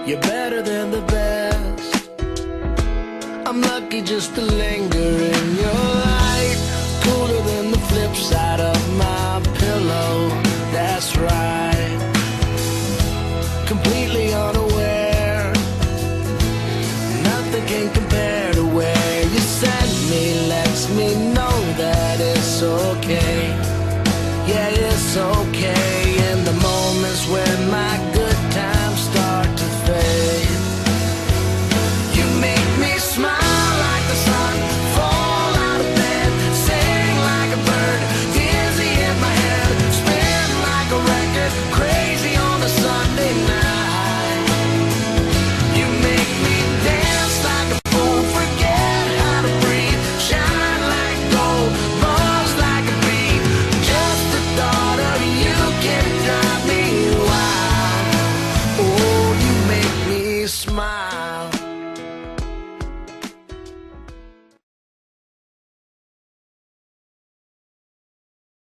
You're better than the best. I'm lucky just to linger in your light. Cooler than the flip side of my pillow. That's right. Completely unaware. Nothing can compare to where you send me. Lets me know that it's okay. Yeah, it's okay.